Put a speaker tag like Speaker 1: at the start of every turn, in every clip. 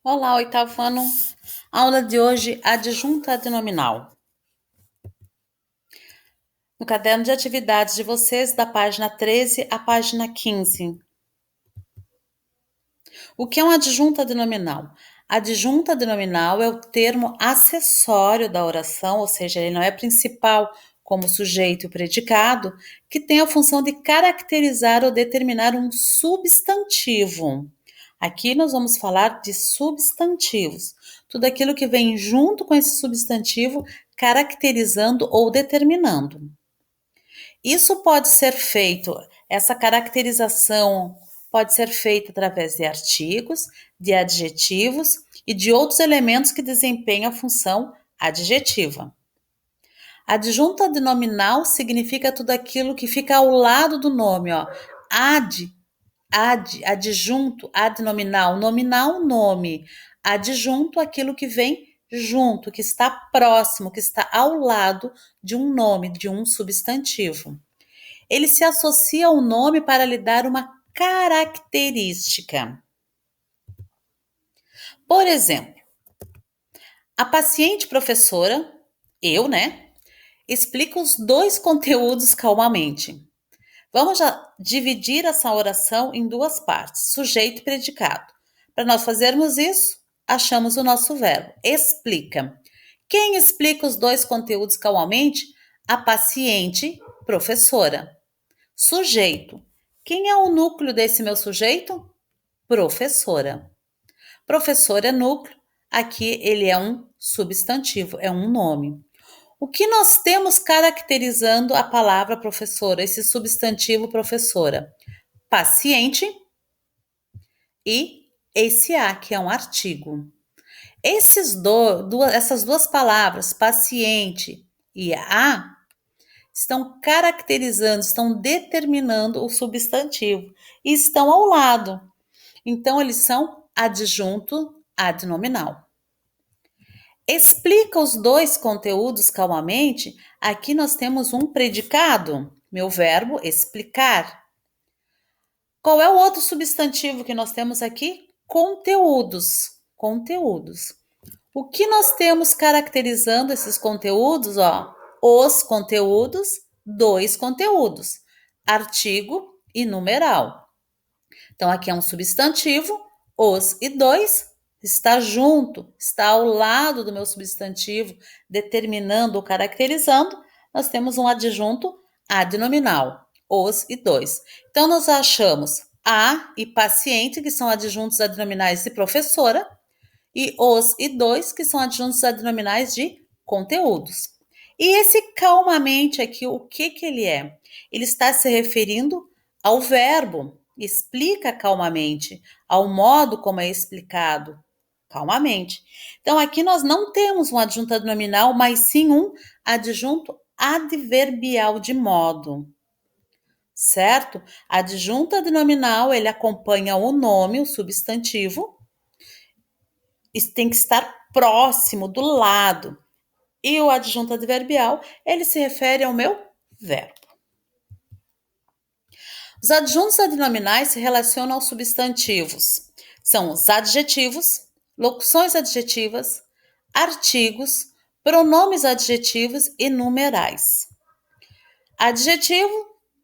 Speaker 1: Olá, oitavo ano. Aula de hoje, adjunta adnominal. No caderno de atividades de vocês, da página 13 à página 15. O que é um adjunto adnominal? Adjunto adnominal é o termo acessório da oração, ou seja, ele não é principal, como sujeito e predicado, que tem a função de caracterizar ou determinar um substantivo. Aqui nós vamos falar de substantivos, tudo aquilo que vem junto com esse substantivo, caracterizando ou determinando. Isso pode ser feito, essa caracterização pode ser feita através de artigos, de adjetivos e de outros elementos que desempenham a função adjetiva. Adjunto adnominal significa tudo aquilo que fica ao lado do nome, ó. Adjunto, adnominal, nominal, nome. Adjunto, aquilo que vem junto, que está próximo, que está ao lado de um nome, de um substantivo. Ele se associa ao nome para lhe dar uma característica. Por exemplo, a paciente professora, eu, explica os dois conteúdos calmamente. Vamos já dividir essa oração em duas partes, sujeito e predicado. Para nós fazermos isso, achamos o nosso verbo, explica. Quem explica os dois conteúdos calmamente? A paciente professora. Sujeito. Quem é o núcleo desse meu sujeito? Professora. Professora é núcleo, aqui ele é um substantivo, é um nome. O que nós temos caracterizando a palavra professora, esse substantivo professora? Paciente e esse a, que é um artigo. Essas duas palavras, paciente e a, estão caracterizando, estão determinando o substantivo e estão ao lado. Então, eles são adjunto adnominal. Explica os dois conteúdos calmamente. Aqui nós temos um predicado, meu verbo explicar. Qual é o outro substantivo que nós temos aqui? Conteúdos. Conteúdos. O que nós temos caracterizando esses conteúdos? Os conteúdos, dois conteúdos, artigo e numeral. Então, aqui é um substantivo, os e dois, está junto, está ao lado do meu substantivo, determinando ou caracterizando, nós temos um adjunto adnominal, os e dois. Então, nós achamos a e paciente, que são adjuntos adnominais de professora, e os e dois, que são adjuntos adnominais de conteúdos. E esse calmamente aqui, o que ele é? Ele está se referindo ao verbo, explica calmamente, ao modo como é explicado, calmamente. Então, aqui nós não temos um adjunto adnominal, mas sim um adjunto adverbial de modo. Certo? Adjunto adnominal, ele acompanha o nome, o substantivo, tem que estar próximo, do lado. E o adjunto adverbial, ele se refere ao meu verbo. Os adjuntos adnominais se relacionam aos substantivos. São os adjetivos, locuções adjetivas, artigos, pronomes adjetivos e numerais. Adjetivo,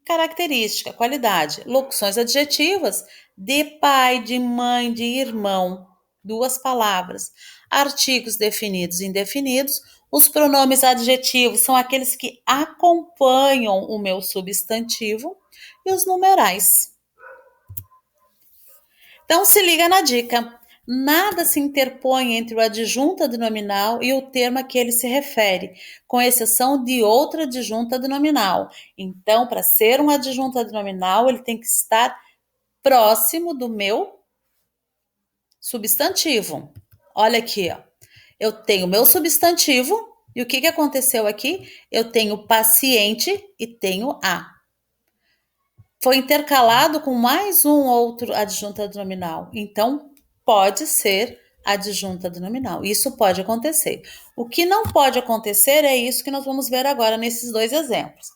Speaker 1: característica, qualidade. Locuções adjetivas, de pai, de mãe, de irmão. Duas palavras. Artigos definidos e indefinidos. Os pronomes adjetivos são aqueles que acompanham o meu substantivo. E os numerais. Então, se liga na dica. Nada se interpõe entre o adjunto adnominal e o termo a que ele se refere, com exceção de outra adjunta adnominal. Então, para ser um adjunto adnominal, ele tem que estar próximo do meu substantivo. Olha aqui, ó. Eu tenho meu substantivo e o que aconteceu aqui? Eu tenho paciente e tenho a. Foi intercalado com mais um outro adjunto adnominal. Então, pode ser adjunto adnominal. Isso pode acontecer. O que não pode acontecer é isso que nós vamos ver agora nesses dois exemplos.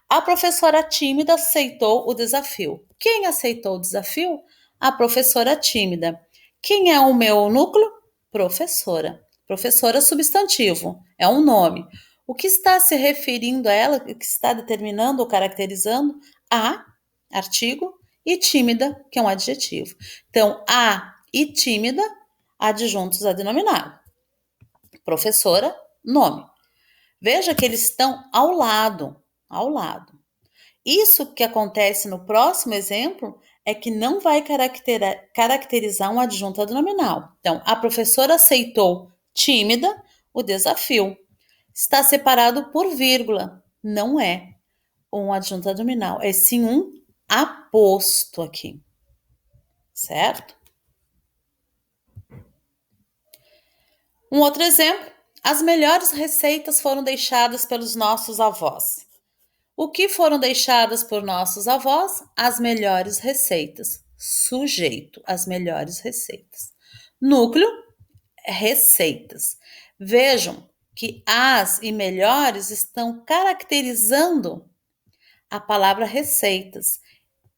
Speaker 1: A professora tímida aceitou o desafio. Quem aceitou o desafio? A professora tímida. Quem é o meu núcleo? Professora. Professora substantivo, é um nome. O que está se referindo a ela, o que está determinando ou caracterizando? A, artigo, e tímida, que é um adjetivo. Então, a e tímida, adjuntos a denominar. Professora, nome. Veja que eles estão ao lado, ao lado. Isso que acontece no próximo exemplo é que não vai caracterizar um adjunto adnominal. Então, a professora aceitou tímida o desafio. Está separado por vírgula. Não é um adjunto adnominal, é sim um aposto aqui. Certo? Um outro exemplo: as melhores receitas foram deixadas pelos nossos avós. O que foram deixadas por nossos avós? As melhores receitas. Sujeito, as melhores receitas. Núcleo, receitas. Vejam que as e melhores estão caracterizando a palavra receitas.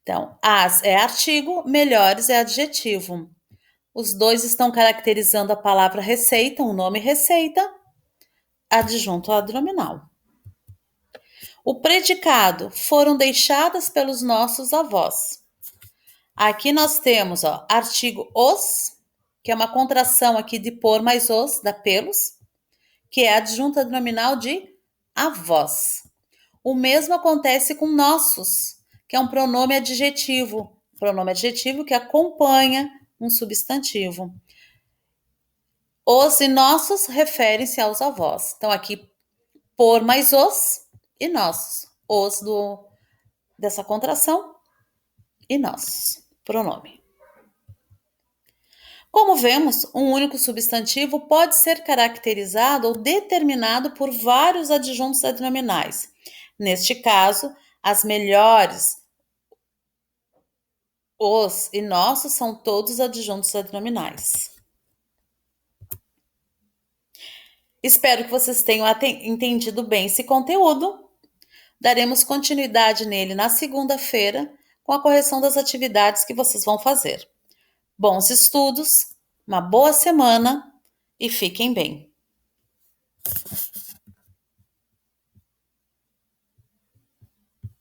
Speaker 1: Então, as é artigo, melhores é adjetivo. Os dois estão caracterizando a palavra receita, o nome receita, adjunto adnominal. O predicado foram deixadas pelos nossos avós. Aqui nós temos, artigo os, que é uma contração aqui de por mais os, da pelos, que é adjunto adnominal de avós. O mesmo acontece com nossos, que é um pronome adjetivo. Pronome adjetivo que acompanha um substantivo. Os e nossos referem-se aos avós. Então, aqui, por mais os e nossos. Os dessa contração e nossos. Pronome. Como vemos, um único substantivo pode ser caracterizado ou determinado por vários adjuntos adnominais. Neste caso, as melhores, os e nossos são todos adjuntos adnominais. Espero que vocês tenham entendido bem esse conteúdo. Daremos continuidade nele na segunda-feira com a correção das atividades que vocês vão fazer. Bons estudos, uma boa semana e fiquem bem.